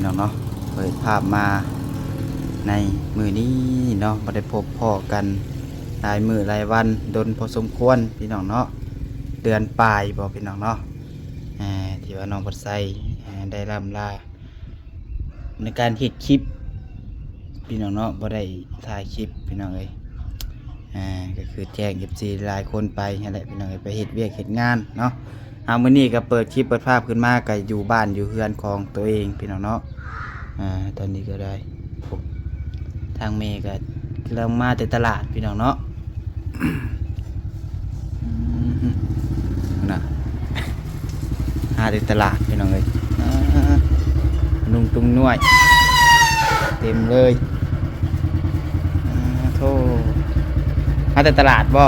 พี่น้องเนาะเปิดภาพมาในมือนี้เนาะบ่ได้พบพ่อกันหลายมือหลายวันดนพอสมควรพี่น้องเนาะเดือนปลายบ่พี่น้องเนาะที่ว่าน้องบัดไซได้ร่ำลาในการเฮ็ดคลิปพี่น้องเนาะบ่ได้ถ่ายคลิปพี่น้องเอ้ยก็คือแจ้ง FC หลายคนไปนั่นแหละพี่น้องเอ้ยไปเฮ็ดเวียกเฮ็ดงานเนาะมื้อนี้ก็เปิดคลิปเปิดภาพขึ้นมาก็อยู่บ้านอยู่เฮือนของตัวเองพี่น้องเนาะตอนนี้ก็ได้ทางเมย์ก็เริ่มมาแต่ตลาดพี่น้องเนาะนะหาแต่ตลาดพี่น้องเลยนุ่งตุ้งน้วยเต็มเลยโธ่หาแต่ตลาดบ่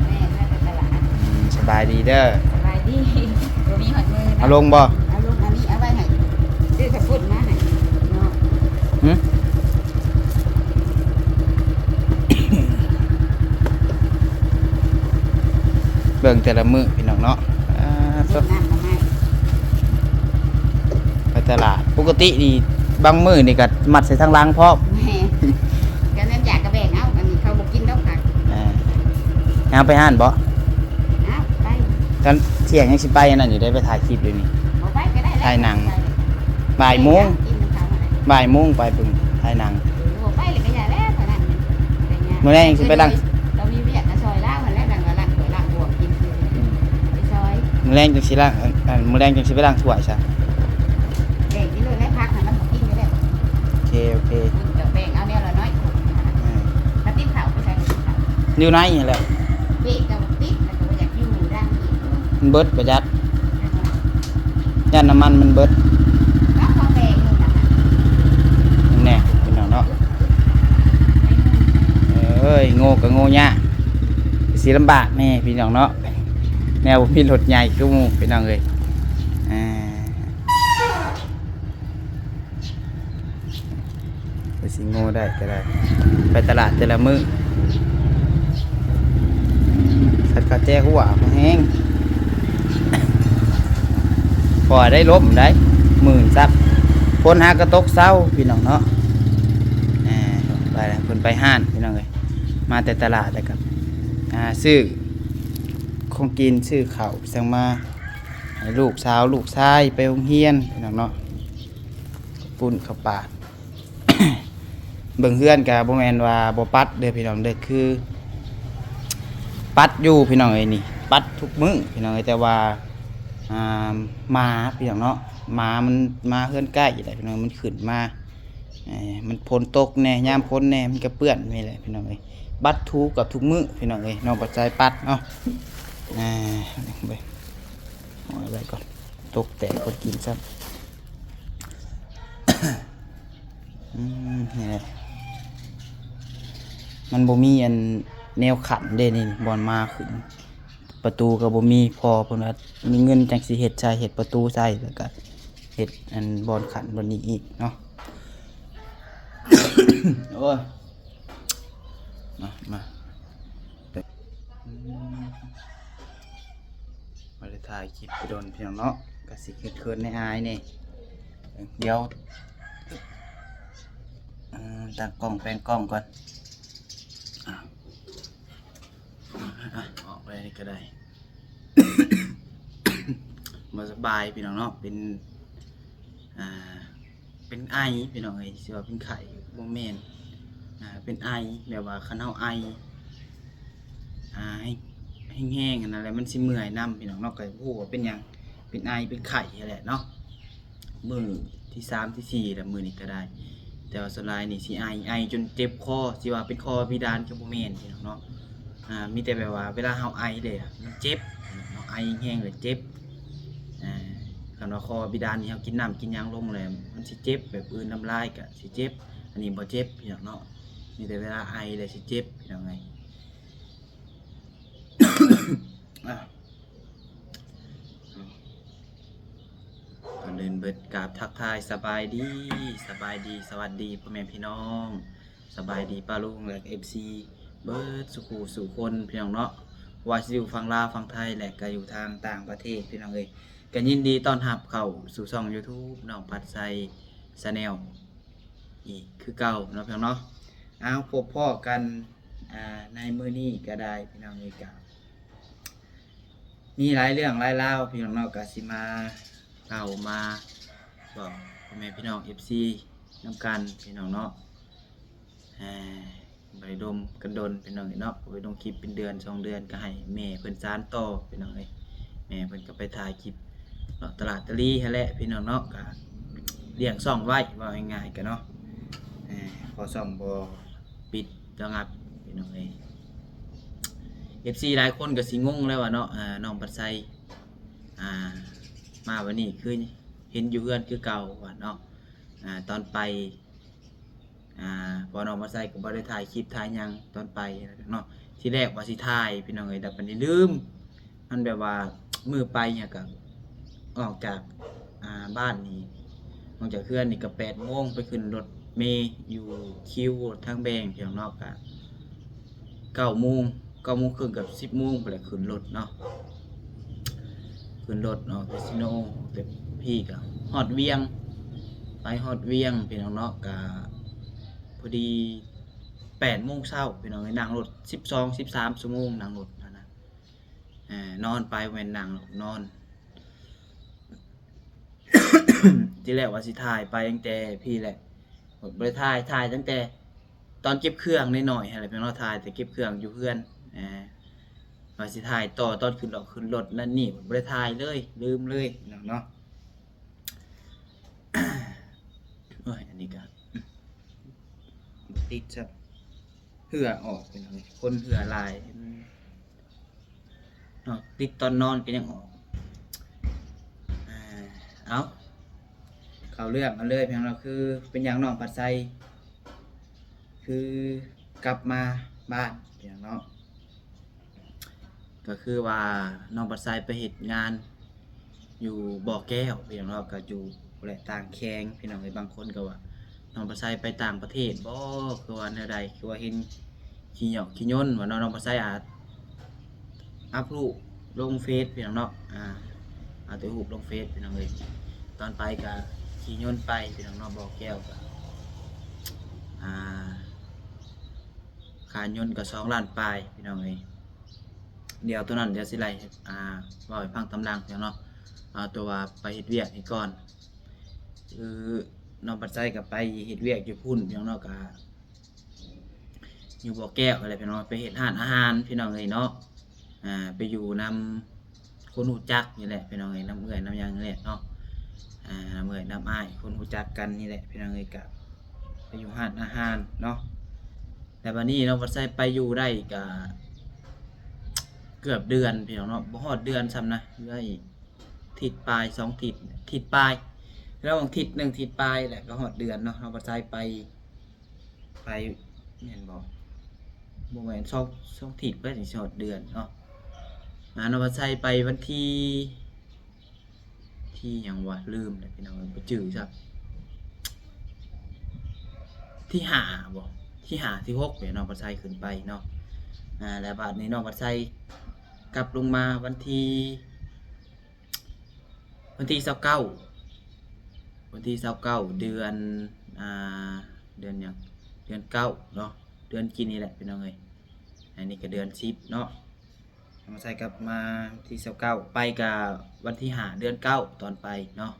แม่มาแต่ตลาดสบายดีเด้อสบายดีตัวนี้หอดมือเอาลงบ่เอาลงอันนี้เอาไว้ให้ซื้อกระปุกมาให้เนาะเบิ่งแต่ละมื้อพี่น้องเนาะน้ำมาให้ไปตลาดปกตินี่บางมื้อนี่ก็มัดใส่ทางหลังพร้อมแม่กันนั้นอยากกระแบ่งเอาอันนี้เขาบอกกินดอกผักเอาไปห้านบ่เอาไปตอนเที่ยงยังสิไปนั่นอยู่ได้ไปถ่ายคลิปอยู่นี่เอาไปก็ได้ถ่ายหนังบ่ายโมงไปเพิ่งถ่ายหนังเอาไปเลยก็อย่าแล้วเท่านั้นมื้อแรกยังสิไปล้างเรามีเวียกกระซอยล้างมันแล้วล้างก็ล้างถ้วยล้างบวกกินคือไปซอยมื้อแรงจังสิล้างมื้อแรงจังสิไปล้างถ้วยซะแบ่งกินเลยแล้วพักให้มันบ่กินไปแล้วโอเคแบ่งเอาแนวละน้อยแล้วติ๊บข้าวไปใส่ข้าวอยู่ไหนนี่แหละเบรกกับติ๊บแล้วก็อยากอยู่ด้านอีกมันเบิดประหยัดย่านน้ำมันมันเบิดก็พอแบ่งนี่นะคะแน่พี่น้องเนาะโง่ก็โง่ยากสิลำบากแน่พี่น้องเนาะแนวมีรถใหญ่คือหมู่พี่น้องเอ้ยไปสิโง่ได้ก็ได้ไปตลาดแต่ละมื้อสัตว์กระแจหัวแห้งพอได้ล้มได้10,000ซับคนหากระตกเศร้าพี่น้องเนาะไปแล้วคนไปห้านพี่น้องเลยมาแต่ตลาดแล้วกับซื้อของกินซื้อข้าวสั่งมาให้ลูกสาวลูกชายไปโรงเรียนพี่น้องเนาะปุ่นข้าวปลา เบิ่งเฮือนกับบ่แม่นว่าบ่ปัดเด้อพี่น้องเด้อคือปัดอยู่พี่น้องเอ้ยนี่ปัดทุกมื้อพี่น้องเอ้ยแต่ว่าหมาพี่น้องเนาะหมามันมาเฮือนใกล้อยู่แหละพี่น้องมันขึ้นมามันฝนตกแน่ยามฝนแน่มันก็เปื้อนนี่แหละพี่น้องเอ้ยปัดทุกกับทุกมื้อพี่น้องเอ้ยน้องปัจจัยปัดเนาะไปเอาไว้ก่อนตกแต่คนกินซะ นี่แหละมันบ่มีอันแนวขันเด้นี่บอลมาขึ้นประตูก็บ่มีพอเพิ่นว่ามีเงินจังสิเฮ็ดใช้เฮ็ดประตูใช้แล้วก็เฮ็ดอันบอลขันบอลนี้อีกเนาะ โอ้ยมาได้ถ่ายคลิปไปโดนพี่น้องเนาะก็สิเขินๆในอายนี่เดี๋ยวตั้งกล้องแปลงกล้องก่อนออกไปนี่ก็ได้ มาสบายพี่น้องเนาะเป็นไอพี่น้องเอ้ยสิว่าเป็นไข่บ่แม่นเป็นไอแบบว่าคันเฮาไอให้แห้งๆนั่นแหละมันสิเมื่อยน้ำพี่น้องเนาะก็ฮู้ว่าเป็นหยังเป็นไอเป็นไข่แหละเนาะมื้อที่3ที่4แล้วมื้อนี้ก็ได้แต่ว่าส่วนหลายนี่สิไอจนเจ็บคอสิว่าเป็นคอพิดานก็บ่แม่นพี่น้องเนาะมีแต่แบบว่าเวลาเฮาไอเลยมันเจ็บเนาะไอแห้งเลยเจ็บคันว่าคอพิดานนี่เฮากินน้ำกินหยังลงเลยมันสิเจ็บแบบอื่นน้ำลายก็สิเจ็บอันนี้บ่เจ็บพี่น้องเนาะมีแต่เวลาไอเลยสิเจ็บพี่น้องไง ก่อนเดินเบิดกราบทักทายสบายดีสวัสดีพ่อแม่พี่น้องสบายดีป้าลุงและ FC เบิดสุขสู่คนพี่น้องเนาะว่าสิอยู่ฝั่งลาวฝั่งไทยและก็อยู่ทางต่างประเทศพี่น้องเอ้ยก็ยินดีต้อนรับเข้าสู่ช่อง YouTube น้องปัดไซ Channel อีกคือเก่าเนาะพี่น้องเนาะเอาพบพ่อกันในมื้อนี้ก็ได้พี่น้องเอ้ยก็มีหลายเรื่องหลายราวพี่น้องเนาะก็สิมาเล่ามาบอกพ่อแม่พี่น้อง FC นำกันพี่น้องเนาะบ่ได้ดมกันดนพี่น้องเอ้ยเนาะบ่ได้ลงคลิปเป็นเดือน2 เดือนก็ให้แม่เพิ่นสานต่อพี่น้องเอ้ยแม่เพิ่นก็ไปถ่ายคลิปเนาะตลาดตะลีหั่นแหละพี่น้องเนาะก็เลี้ยงซ่องไว้ว่าง่ายๆก็เนาะพอซ่องบ่ปิดระงับพี่น้องเอ้ย FC หลายคนก็สิงงแล้วว่าเนาะน้องปัดไซมาวันนี้คือเห็นอยู่เฮือนคือเก่าว่าเนาะตอนไปพอน้องปัดไซก็บ่ได้ถ่ายคลิปถ่ายหยังตอนไปเนาะที่แรกว่าสิถ่ายพี่น้องเอ้ยแต่บัดนี้ลืมมันแบบว่ามือไปเนี่ยก็ออกจากบ้านนี่ออกจากเฮือนนี่ก็8 โมงไปขึ้นรถเมล์อยู่คิวทางแบงพี่น้องเนาะก็9 โมง9 โมงครึ่งกับ10 โมงไปเลยขึ้นรถเนาะขึ้นรถเนาะคาสิโนแต่พี่ก็ฮอดเวียงไปฮอดเวียงพี่น้องเนาะก็พอดี8 โมงเช้าพี่น้องนั่งรถ12-13 ชั่วโมงนั่งรถนะนอนไปแม่นนั่งนอน ที่แรกว่าสิถ่ายไปตั้งแต่พี่แหละบ่ได้ถ่ายตั้งแต่ตอนเก็บเครื่องน้อยๆอะไรเป็นว่าถ่ายแต่เก็บเครื่องอยู่เพื่อนว่าสิถ่ายต่อตอนขึ้นรถนั่นนี่บ่ได้ถ่ายเลยลืมเลยเนาะ โอ้ยอันนี้ก็ติดซะเหื่อออกเป็นอะไรคนเหื่อลายเนาะติดตอนนอนก็ยังออกเอาเข้าเรื่องกันเลยเพียงเราคือเป็นอย่างน้องปัดไซคือกลับมาบ้านเพียงเนาะก็คือว่าน้องปัดไซไปเฮ็ดงานอยู่บ่อแก้วเพียงเนาะก็อยู่แหละต่างแขงพี่น้องบางคนก็ว่าน้องปัดไซไปต่างประเทศบ่คือว่าแนวใดคือว่าเห็นขี้หยอกขี้ย่นว่าน้องปัดไซอาจอัพรูปลงเฟซพี่น้องเนาะเอาตัวรูปลงเฟซพี่น้องเลยตอนไปก็ขี่ย่นไปพี่น้องเนาะบ่อแก้วก็ค่าย่นก็2 ล้านปลายพี่น้องเอ้ยเดี๋ยวตัวนั้นเดี๋ยวสิไล่ว่าให้ฟังตำลังพี่น้องเนาะเอาตัวว่าไปเฮ็ดเวียกนี่ก่อนคือน้องปัดไซก็ไปเฮ็ดเวียกอยู่พุ่นพี่น้องเนาะก็อยู่บ่อแก้วอะไรพี่น้องไปเฮ็ดร้านอาหารพี่น้องเอ้ยเนาะไปอยู่นำคนรู้จักนี่แหละพี่น้องเอ้ยนำเอื้อยนำหยังนี่แหละเนาะเมื่อยน้ำอ้ายคนรู้จักกันนี่แหละพี่น้องเอ้ยก็ไปอยู่ร้านอาหารเนาะแต่บัดนี้น้องปัดไซไปอยู่ได้ก็เกือบเดือนพี่น้องเนาะบ่ฮอดเดือนซ้ำนะเหลืออีกทิศปลาย2 ทิศปลายแล้วทิศ1 ทิศปลายแหละก็ฮอดเดือนเนาะน้องปัดไซไปแม่นบ่แม่น2 ทิศไปถึงฮอดเดือนเนาะน้องปัดไซไปวันที่หยังวะลืมเลยพี่น้องบ่จื้อซับที่5บ่ที่5ที่6เนี่ยน้องปัดไซขึ้นไปเนาะแล้วบัดนี้น้องปัดไซกลับลงมาวันที่29วันที่29เดือนเดือนหยังเดือน9เนาะเดือนกินนี่แหละพี่น้องเอ้ยอันนี้ก็เดือน10เนาะน้องปัดไซกลับมาที่29ไปกับวันที่5เดือน9ตอนไปเนาะ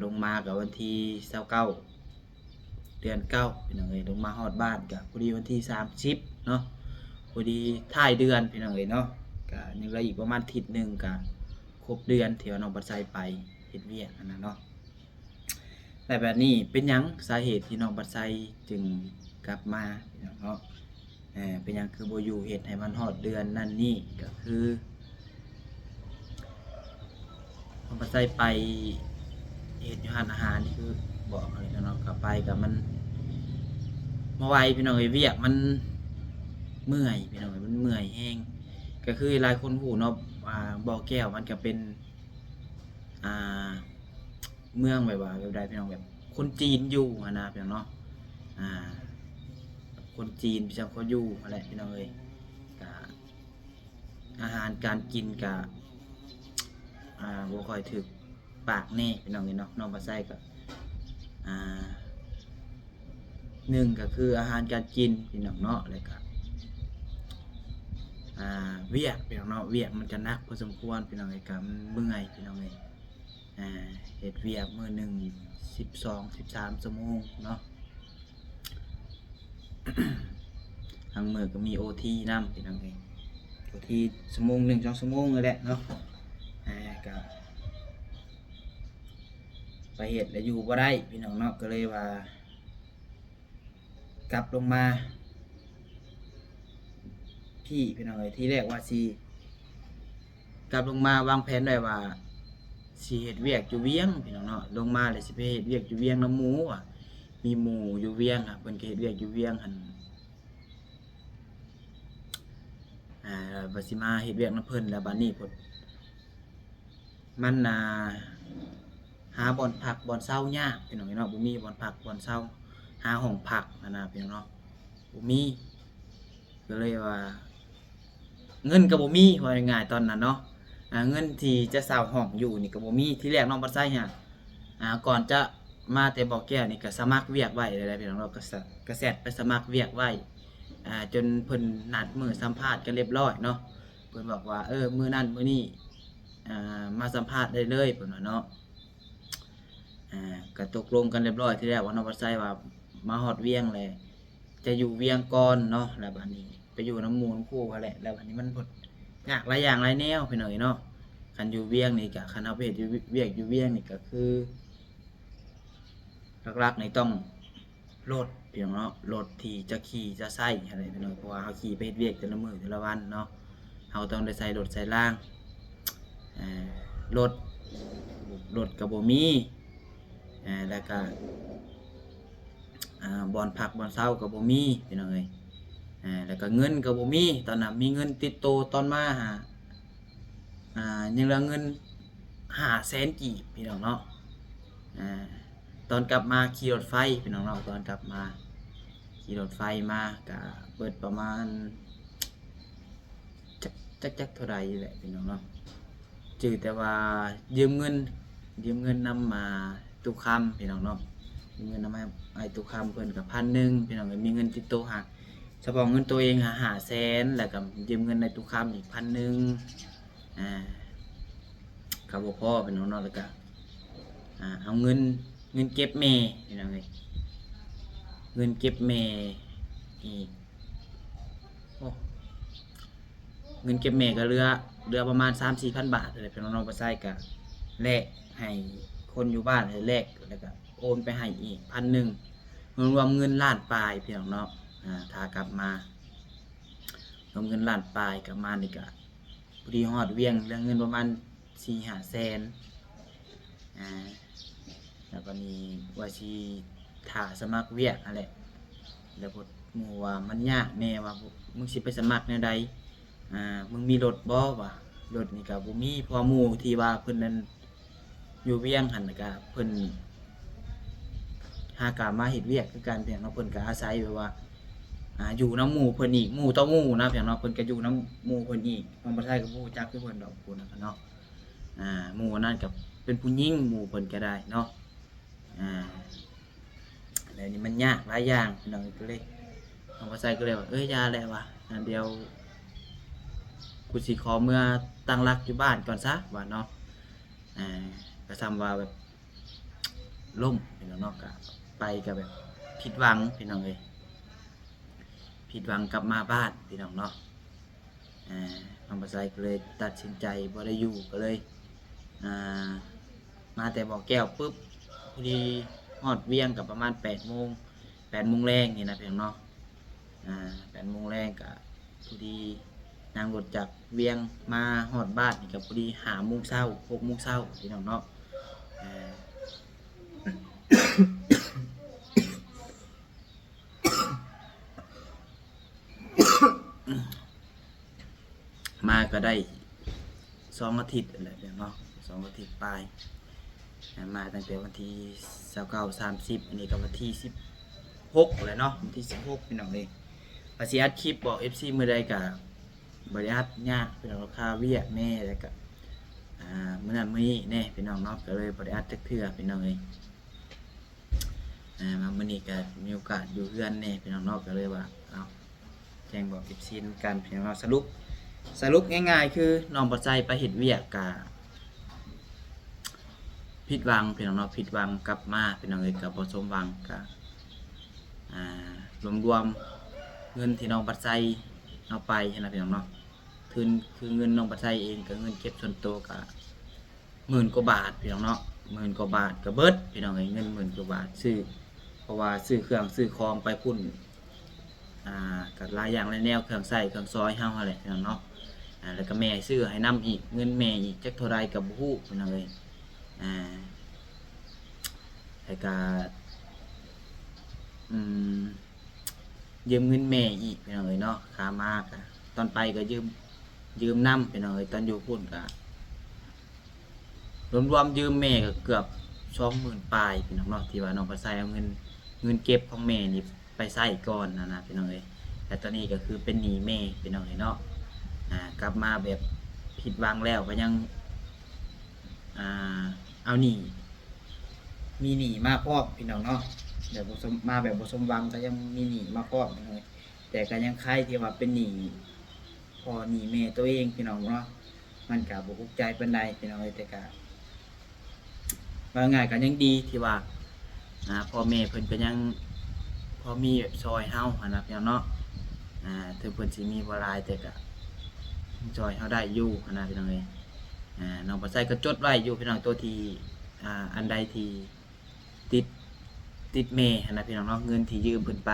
ลงมากับวันที่29เดือน9พี่น้องเอ้ยลงมาฮอดบ้านกับพอดีวันที่30เนาะพอดีท้ายเดือนพี่น้องเอ้ยเนาะก็ยังเหลืออีกประมาณอาทิตย์หนึ่งก็ครบเดือนที่น้องปัดไซไปเฮ็ดเวียกนั่นน่ะเนาะแต่แบบนี้เป็นหยังสาเหตุที่น้องปัดไซจึงกลับมาพี่น้องเนาะเป็นหยังคือบ่อยู่เฮ็ดให้มันฮอดเดือนนั่นนี่ก็คือน้องปัดไซไปเฮ็ดอยู่ร้านอาหารนี่คือบอกอะไรเนาะกลับไปกับมันมาไวพี่น้องเอ้ยเวียกมันเมื่อยพี่น้องเอ้ยมันเมื่อยแห้งก็คือหลายคนฮู้เนาะบ่อแก้วมันก็เป็นเมืองแบบว่าแบบใดพี่น้องแบบคนจีนอยู่นะพี่น้องเนาะคนจีนพี่น้องเขาอยู่อะไรพี่น้องเอ้ยก็อาหารการกินก็บ่ค่อยถึกปากแน่พี่น้องเอ้ยเนาะน้องปัดไซก็ หนึ่งก็คืออาหารการกินพี่น้องเนาะแล้วก็เวียกพี่น้องเนาะเวียกมันจะหนักพอสมควรพี่น้องไอ้กมันเมื่อยพี่น้องเอ้ยเฮ็ดเวียกมื้อหนึ่ง12-13 ชั่วโมงเนาะ ทางมื้อก็มี OT นำพี่น้องเอ้ย OT ชั่วโมง1 2 ชั่วโมงนี่แหละเนาะก็ไปเฮ็ดแล้วอยู่บ่ได้พี่น้องเนาะก็เลยว่ากลับลงมาพี่น้องเอ้ยที่แรกว่าสิกลับลงมาวางแผนได้ว่าสิเฮ็ดเวียกอยู่เวียงพี่น้องเนาะลงมาแล้วสิไปเฮ็ดเวียกอยู่เวียงน้ำหมูมีหมู่อยู่เวียงเพิ่นก็เฮ็ดเวียกอยู่เวียงหั่นว่าสิมาเฮ็ดเวียกนำเพิ่นแล้วบัดนี้พุ่นมันหาบ่อนพักบ่อนเช่ายากพี่น้องเนาะบ่มีบ่อนพักบ่อนเช่าหาห้องพักนะพี่น้องเนาะบ่มีก็เลยว่าเงินก็บ่มีว่าง่ายๆตอนนั้นเนาะเงินที่จะเช่าห้องอยู่นี่ก็บ่มีที่แรกน้องบ่ใช้ก่อนจะมาแต่บ่อแก้วนี่ก็สมัครเวียกไว้เลยพี่น้องเนาะก็แซดไปสมัครเวียกไว้จนเพิ่นนัดมื้อสัมภาษณ์กันเรียบร้อยเนาะเพิ่นบอกว่ามื้อนั้นมื้อนี้มาสัมภาษณ์ได้เลยเพิ่นว่าเนาะก็ตกลงกันเรียบร้อยที่แรกว่าน้องบ่ใช้ว่ามาฮอดเวียงเลยจะอยู่เวียงก่อนเนาะแล้วบัดนี้ไปอยู่น้ำหมูน้ำคู่เขาแหละแล้วบัดนี้มันยากหลายอย่างหลายแนวพี่น้อยเนาะคันอยู่เวียงนี่ก็คันเอาไปเฮ็ดอยู่เวียกอยู่เวียงนี่ก็คือหลักๆนี่ต้องรถพี่น้องเนาะรถที่จะขี่จะใช้อะไรพี่น้อยเพราะว่าเฮาขี่ไปเฮ็ดเวียกแต่ละมื้อแต่ละวันเนาะเฮาต้องได้ใช้รถใช้ล่างรถก็บ่มีแล้วก็บ่อนพักบ่อนเช่าก็บ่มีพี่น้องเอ้ยแล้วก็เงินก็บ่มีตอนนั้นมีเงินติดโตตอนมายังเหลือเงิน500,000กีบพี่น้องเนาะตอนกลับมาขี่รถไฟพี่น้องเนาะตอนกลับมาขี่รถไฟมาก็เปิดประมาณจักเท่าใดแหละพี่น้องเนาะจือแต่ว่ายืมเงินนำมาตุกคำพี่น้องเนาะยืมเงินนำมาไอ้ตุกคำเพิ่นก็1,000พี่น้องมีเงินติดโตหาเฉพาะเงินตัวเอง500,000แล้วก็ยืมเงินในตุกคำอีก1,000ก็บ่พอพี่น้องเนาะแล้วก็เอาเงินเก็บแม่พี่น้องเอ้ยเงินเก็บแม่อีกเงินเก็บแม่ก็เหลือประมาณ 3-4,000 บาทเลยพี่น้องๆบ่ใช้ก็แลกให้คนอยู่บ้านให้แลกแล้วก็โอนไปให้อีก 1,000รวมเงินล้านปลายพี่น้องเนาะถ้ากลับมารวมเงินล้านปลายกลับมานี่ก็พอดีฮอดเวียงเรื่องเงินประมาณ 4-5 แสนแล้วก็นี่ว่าสิถ้าสมัครเวียกนั่นแหละแล้วพดหมู่ว่ามันยากแน่ว่ามึงสิไปสมัครแนวใดมึงมีรถบ่วะรถนี่ก็บ่มีเพราะหมู่ที่ว่าเพิ่นนั้นอยู่เวียงหั่นก็เพิ่นหากะมาเฮ็ดเวียกคือกันเพียงเนาะเพิ่นก็อาศัยแบบว่าอยู่นำหมู่เพิ่นอีกหมู่ต่อหมู่นะเพียงเนาะเพิ่นก็อยู่นำหมู่เพิ่นอีกมันบ่ใช่ก็บ่รู้จักคือเพิ่นดอกพุ่นน่ะเนาะหมู่นั้นก็เป็นผู้หญิงหมู่เพิ่นก็ได้เนาะแล้วนี่มันยากหลายอย่างพี่น้องก็เลยมันบ่ใช่ก็เลยว่าอย่าแล้วว่ะเดี๋ยวกูสิขอเมื่อตั้งหลักอยู่บ้านก่อนซะว่าเนาะก็ซ้ำว่าแบบล่มพี่น้องเนาะก็ไปก็แบบผิดหวังพี่น้องเอ้ยผิดหวังกลับมาบ้านพี่น้องเนาะน้องบ่ใส่ก็เลยตัดสินใจบ่ได้อยู่ก็เลยมาแต่บ่อแก้วปุ๊บพอดีฮอดเวียงกับประมาณ8 โมงแรงนี่นะพี่น้องเนาะ8 โมงแรงก็พอดีนั่งรถจากเวียงมาฮอดบ้านนี่ก็พอดี5 โมงเช้า6 โมงเช้าพี่น้องเนาะมาก็ได้2 อาทิตย์อะไรแบบเนาะ2 อาทิตย์ปลายมาตั้งแต่วันที่29-30อันนี้ก็วันที่16เลยเนาะวันที่16พี่น้องเองภาษีอัดคลิปบอก FC มื้อใดก็บ่ได้อัดยากพี่น้องราคาเวียกแม่แล้วก็มื้อนั้นมื้อนี้แน่พี่น้องเนาะก็เลยบ่ได้อัดจักเทื่อพี่น้องเอ้ย มามื้อนี้ก็มีโอกาสอยู่เฮือนแน่พี่น้องเนาะก็เลยว่าเอาแจ้งบอก FC นำกันพี่น้องเนาะสรุปง่ายๆคือน้องบ่ใจไปเฮ็ดเวียกก็ผิดหวังพี่น้องเนาะผิดหวังกลับมาพี่น้องเอ้ยก็บ่สมหวังก็รวมๆเงินที่น้องปัจจัยเอาไปนะพี่น้องเนาะคือเงินน้องปัจจัยเองก็เงินเก็บส่วนตัวก็10,000 กว่าบาทพี่น้องเนาะ10,000 กว่าบาทก็เบิดพี่น้องเอ้ยเงิน10,000 กว่าบาทซื้อเพราะว่าซื้อเครื่องซื้อของไปพุ่นก็หลายอย่างหลายแนวเครื่องใช้เครื่องซอยเฮาหั่นแหละพี่น้องเนาะแล้วก็แม่ซื้อให้นํอีกเงินแม่อีกจักเท่าใดก็บ่ฮู้พี่น้องเอ้ยแล้วก็ยืมเงินแม่อีกพี่น้องเอ้ยเนาะค่ามากอะตอนไปก็ยืมน้ำพี่น้องเอ้ยตอนอยู่พุ่นก็รวมยืมแม่ก็เกือบ20,000 ปลายพี่น้องเนาะที่ว่าน้องไปใส่เอาเงินเก็บของแม่นี่ไปใส่ก่อนนะพี่น้องเอ้ยแต่ตอนนี้ก็คือเป็นหนี้แม่พี่น้องเอ้ยเนาะกลับมาแบบผิดหวังแล้วก็ยังเอาหนี้มีหนี้มาพร้อมพี่น้องเนาะแบบมาแบบบ่สมหวังก็ยังมีหนี้มาพร้อมพี่น้องเอ้ยแต่ก็ยังคล้ายที่ว่าเป็นหนี้พอหนี้แม่ตัวเองพี่น้องเนาะมันก็บ่ภูมิใจปานใดพี่น้องเอ้ยแต่ก็ว่าง่ายก็ยังดีที่ว่าพ่อแม่เพิ่นก็ยังพอมีแบบซอยเฮาหั่นน่ะพี่น้องเนาะถึงเพิ่นสิมีบ่หลายแต่ก็ซอยเฮาได้อยู่หั่นน่ะพี่น้องเอ้ยน้องปัสไสก็จดไว้อยู่พี่น้องตัวที่อันใดที่ติดแม่หั่นน่ะพี่น้องเนาะเงินที่ยืมเพิ่นไป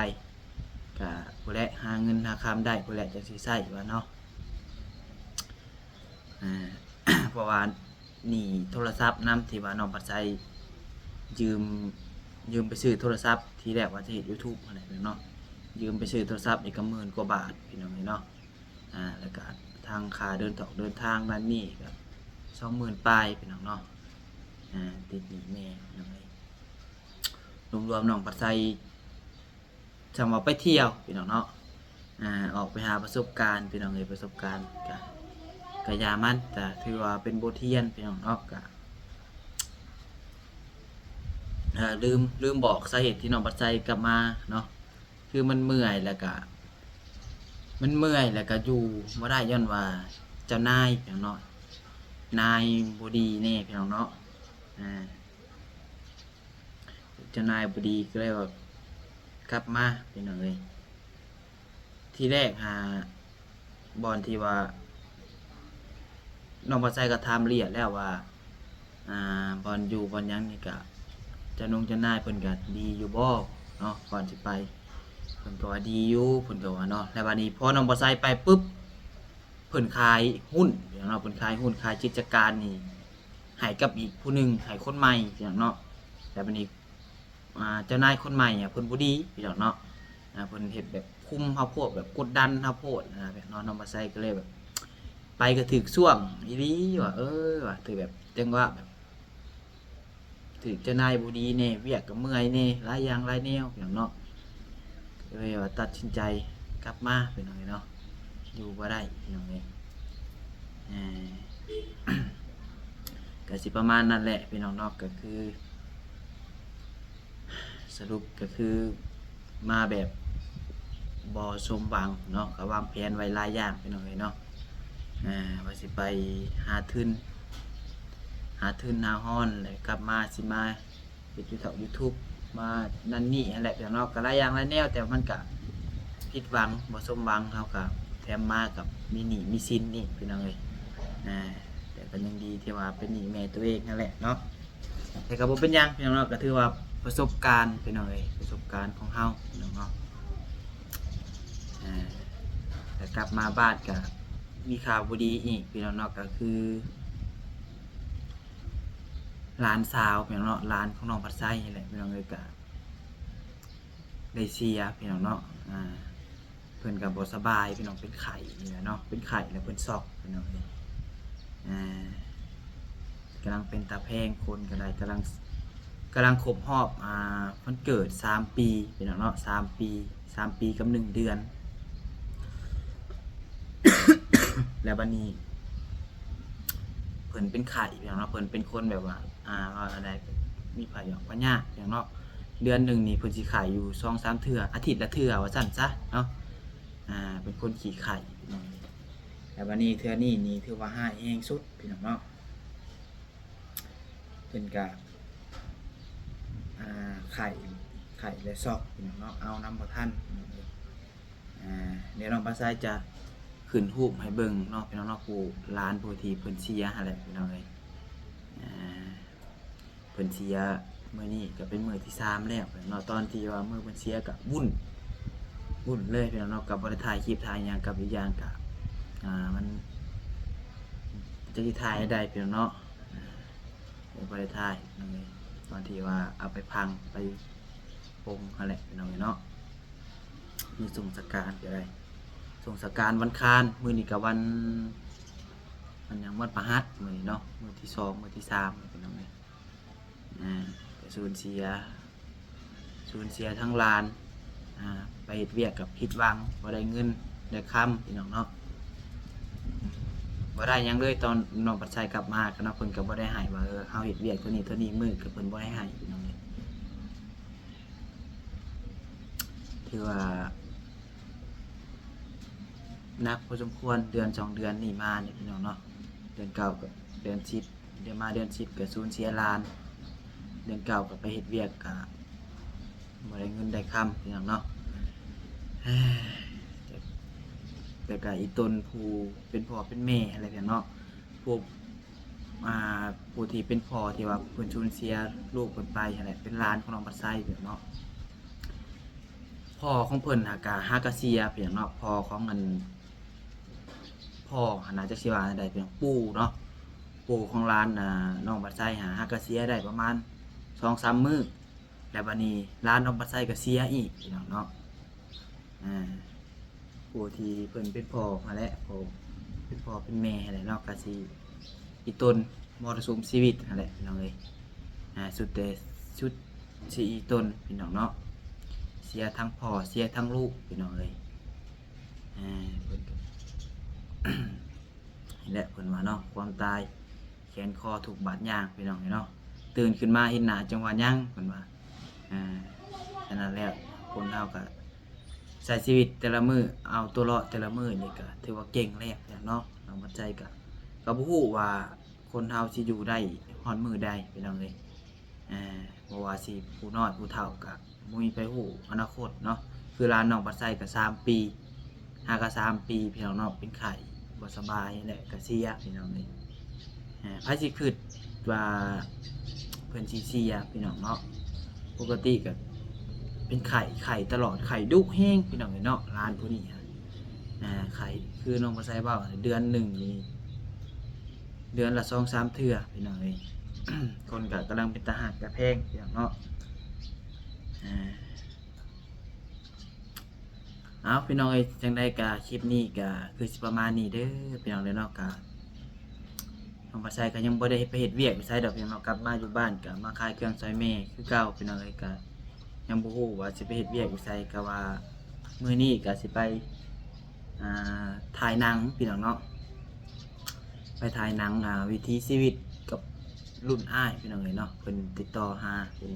ก็ผู้ใดหาเงินหาคำได้ผู้ใดจังสิใช้ว่าเนาะเพราะว่านี่โทรศัพท์นำที่ว่าน้องปัสไสยืมไปซื้อโทรศัพท์ที่แรกว่าจะเฮ็ด YouTube อะไรเนาะยืมไปซื้อโทรศัพท์อีกก็10,000 กว่าบาทพี่น้องเนาะแล้วก็ทางค่าเดินทางนั่นนี่ก็20,000 ปลายพี่น้องเนาะติดหนี้แม่พี่น้องรวมๆน้องปัสไสจังว่าไปเที่ยวพี่น้องเนาะออกไปหาประสบการณ์พี่น้องประสบการณ์ก็ยามันแต่ถือว่าเป็นบทเรียนพี่น้องเนาะก็ลืมบอกสาเหตุที่น้องปัจจัยกลับมาเนาะคือมันเมื่อยแล้วก็อยู่บ่ได้ย้อนว่าเจ้านายพี่น้องเนาะนายบ่ดีแน่พี่น้องเนาะเจ้านายบ่ดีก็เลยว่ากลับมาพี่น้องเอ้ยที่แรกหาบอลที่ว่าน้องปัจจัยก็ทำเรียดแล้วว่าบอลอยู่บอลยังนี่ก็เจ้านายเพิ่นก็ดีอยู่บ่เนาะก่อนสิไปเพิ่นก็ว่าดีอยู่เพิ่นก็ว่าเนาะแล้วบัดนี้พอน้องบ่ใส่ไปปุ๊บเพิ่นขายหุ้นเนาะเพิ่นขายหุ้นขายกิจการนี่ให้กับอีกผู้หนึงให้คนใหม่เนาะแต่บัดนี้เจ้านายคนใหม่เพิ่นบ่ดีพี่น้องเนาะเพิ่นเฮ็ดแบบคุมเฮาโพดแบบกดดันเฮาโพดแบบน้องบ่ใส่ก็เลยแบบไปก็ถึกช่วงอีหลีว่าว่าถือแบบจังว่าแบบถือเจ้านายบ่ดีแน่เวียกก็เมื่อยแน่หลายอย่างหลายแนวพี่น้องเนาะก็เลยว่าตัดสินใจกลับมาพี่น้องเนาะอยู่บ่ได้พี่น้องก็สิประมาณนั้นแหละพี่น้องเนาะก็คือสรุปก็คือมาแบบบ่สมหวังเนาะก็วางแผนไว้หลายอย่างพี่น้องเนาะว่าสิไปหาทุนหาฮ้อนเลยกลับมาสิมาเฮ็ดYouTube มานั่นนี่นั่นแหละพี่น้องก็หลายอย่างหลายแนวแต่มันก็ผิดหวังบ่สมหวังเฮาก็แถมมากับมีหนี้มีสินนี่พี่น้องเอ้ยแต่ก็ยังดีที่ว่าเป็นหนี้แม่ตัวเองนั่นแหละเนาะแต่ก็บ่เป็นหยังพี่น้องเนาะก็ถือว่าประสบการณ์พี่น้องเอ้ยประสบการณ์ของเฮาพี่น้องเนาะแต่กลับมาบ้านก็มีข่าวบ่ดีอีกพี่น้องเนาะก็คือหลานสาวพี่น้องเนาะหลานของน้องปัดไส้นี่แหละพี่น้องเอ้ยก็ได้เสียพี่น้องเนาะเพิ่นก็บ่สบายพี่น้องเป็นไข้นี่แหละเนาะเป็นไข้แล้วเพิ่นซอกพี่น้องเอ้ยกำลังเป็นตาแพงคนก็ได้กำลังครบรอบวันเกิด3 ปีพี่น้องเนาะ3 ปีกับ1 เดือน แล้วบัดนี้เพิ่นเป็นไข้พี่น้องเนาะเพิ่นเป็นคนแบบว่าว่าอะไรมีพยาธิปัญญาอย่างเนาะ เดือนหนึ่งนี่เพิ่นสิขายอยู่2-3เทื่ออาทิตย์ละเทื่อว่าซั่นซะเนาะเป็นคนขี้ไข่พี่น้องแต่วันนี้เทื่อนี้นี่ถือว่าหายแห้งสุดพี่น้องเนาะเพิ่นก็ไข่และซอกพี่น้องเนาะเอานำบ่ทันเดี๋ยวน้องปลาทรายจะขึ้นรูปให้เบิ่งเนาะพี่น้องเนาะผู้ร้านผู้ที่เพิ่นเสียหั่นแหละพี่น้องเอ้ยเพิ่นเสียมื้อนี้ก็เป็นมื้อที่3แล้วเนาะตอนที่ว่ามื้อเพิ่นเสียก็วุ่นเลยพี่น้องเนาะก็บ่ได้ถ่ายคลิปถ่ายหยังกับอีกอย่างก็มันจะสิถ่ายได้พี่น้องเนาะบ่ได้ถ่ายนั่นเองตอนที่ว่าเอาไปพังไปปงนั่นแหละพี่น้องเนาะมีส่งสการก็ได้ส่งสการวันคารมื้อนี้ก็วันหยังวันพฤหัสมื้อนี้เนาะมื้อที่2มื้อที่3พี่น้องเอ้ยก็สูญเสียทั้งลานไปเฮ็ดเวียกกับผิดหวังบ่ได้เงินได้คำพี่น้องเนาะบ่ได้หยังเลยตอนน้องปัดชัยกลับมาก็เนาะเพิ่นก็บ่ได้ให้ว่าเฮาเฮ็ดเวียกเท่านี้มื้อก็เพิ่นบ่ได้ให้พี่น้องเอ้ยถือว่านักพอสมควรเดือน2เดือนนี่มาเนี่ยพี่น้องเนาะเดือน9กับเดือน10เดือนมาเดือน10ก็สูญเสียลานเดือน9ก็ไปเฮ็ดเวียกก็บ่ได้เงินได้คำพี่น้องเนาะแต่ก็อีตนผู้เป็นพ่อเป็นแม่อะไรแบบเนาะผู้ที่เป็นพ่อที่ว่าเพิ่นสูญเสียลูกเพิ่นไปอะไรเป็นหลานของน้องปัดไซแบบเนาะพ่อของเพิ่นก็ฮากาเซียพี่น้องเนาะพ่อของอันพ่อน่าจะสิว่าได้เป็นปู่เนาะปู่ของร้านน้องปัดไซฮากาเซียได้ประมาณ 2-3 มื้อแล้วบัดนี้ร้านน้องปัดไซก็เสียอีกพี่น้องเนาะผู้ที่เพิ่นเป็นพ่อมาแล้วเป็นพ่อเป็นแม่อะไรเนาะก็สิอีตนมรสุมชีวิตนั่นแหละพี่น้องเอ้ยสุดสิอีตนพี่น้องเนาะเสียทั้งพ่อเสียทั้งลูกพี่น้องเอ้ยเพิ่นนี่แหละเพิ่นว่าเนาะความตายแขนคอถูกบาดย่างพี่น้องเนาะตื่นขึ้นมาเห็นหน้าจังหวะยังเพิ่นว่าฉะนั้นแล้วคนเฮาก็ใช้ชีวิตแต่ละมื้อเอาตัวรอดแต่ละมื้อนี่ก็ถือว่าเก่งแล้วเนาะน้องปัจจัยก็บ่ฮู้ว่าคนเฮาสิอยู่ได้ฮอดมื้อใดพี่น้องเอ้ยบ่ว่าสิผู้น้อยผู้เฒ่าก็บ่มีไปฮู้อนาคตเนาะคือร้านน้องปัจจัยก็3ปีหาก็3ปีพี่น้องเนาะเป็นไข้บ่สบายแหละก็เสียพี่น้องเอ้ยไผสิคิดว่าเพิ่นสิเสียพี่น้องเนาะปกติก็เป็นไข่ตลอดไข่ดุแห้งพี่น้องเนาะร้านผู้นี้ไข่คือน้องภาษาเบ้าเดือนหนึ่งนี่เดือนละ 2-3 เทื่อพี่น้องเอ้ย คนก็กำลังเป็นตาหักกระแพงพี่น้องเนาะเอาพี่น้องเอ้ยจังได้กะคลิปนี้กะคือสิประมาณนี้เด้อพี่น้องเด้อเนาะกะน้องภาษาก็ยังบ่ได้ไปเฮ็ดเวียกไปไสดอกพี่น้องกลับมาอยู่บ้านก็มาขายเครื่องซอยแม่คือเก่าพี่น้องเอ้ยก็ยังบ่ฮู้ว่าสิไปเฮ็ดเวียกอยู่ไสก็ว่ามื้อนี้ก็สิไปถ่ายหนังพี่น้องเนาะไปถ่ายหนังวิถีชีวิตกับรุ่นอ้ายพี่น้องเอ้ยเนาะเพิ่นติดต่อหาเป็น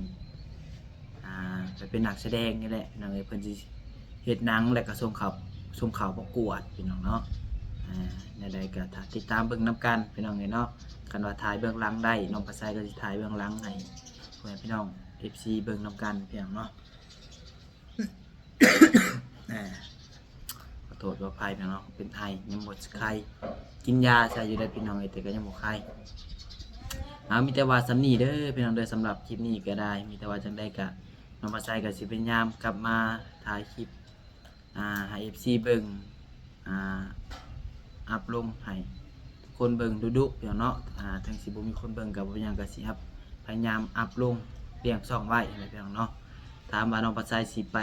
ไปเป็นนักแสดงนี่แหละพี่น้องเอ้ยเพิ่นสิเฮ็ดหนังแล้วก็ส่งเขาประกวดพี่น้องเนาะในใดก็ติดตามเบิ่งนํกันพี่น้องเอ้ยเนาะคันว่าถ่ายเบื้องหลังได้น้องปลาไซก็สิถ่ายเบื้องหลังให้พ่อแม่พี่น้อง FC เบิ่งนํกันพี่น้องเนาะ ขอโทษขออภัยพี่น้องเนาะเป็นไอยังบ่ไข้กินยาใส่อยู่ได้พี่น้องแต่ก็ยังบ่ไข้มีแต่ว่าสำนี้เด้อพี่น้องเด้อสำหรับคลิปนี้ก็ได้มีแต่ว่าจังได๋ก็น้องปลาไซก็สิพยายามกลับมาถ่ายคลิปให้ FC เบิ่งอัพลงให้คนเบิ่งดุๆพี่น้องเนาะถึงสิบ่มีคนเบิ่งก็บ่หยังก็สิพยายามอัพลงเลี้ยงช่องไว้ให้พี่น้องเนาะถามว่าน้องปลาไซสิไป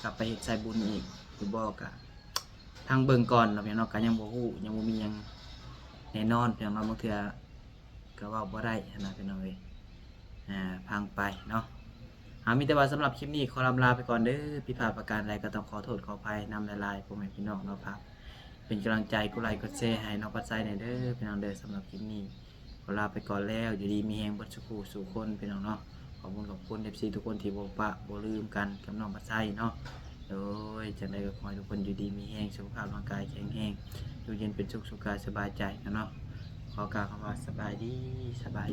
กลับไปเฮ็ดใส่บุญอีกหรือบ่ก็ทางเบิ่งก่อนเนาะพี่น้องก็ยังบ่ฮู้ยังบ่มีหยังแน่นอนพี่น้องเนาะบางเทื่อก็เว้าบ่ได้นะพี่น้องเอ้ยพังไปเนาะมีแต่ว่าสำหรับคลิปนี้ขอลำลาไปก่อนเด้อผิดพลาดประการใดก็ต้องขอโทษขออภัยนำหลายๆพ่อแม่พี่น้องเนาะครับเป็นกำลังใจกดไลค์กดแชร์ให้น้องปัดไซหน่อยเด้อพี่น้องเด้อสำหรับคลิปนี้ขอลาไปก่อนแล้วอยู่ดีมีแฮงเบิดสุขสู่คนพี่น้องเนาะข ขอบคุณ FC ทุกคนที่บ่ปะบ่ลืมกันกับน้องบัดไซเนาะโดยจังได๋ก็ขอให้ทุกคนอยู่ดีมีแรงสุขภาพร่างกายแข็งแรงอยู่เย็นเป็นสุขสุขกายสบายใจนะเนาะขอกล่าวคำว่าสบายดีบ๊ายบาย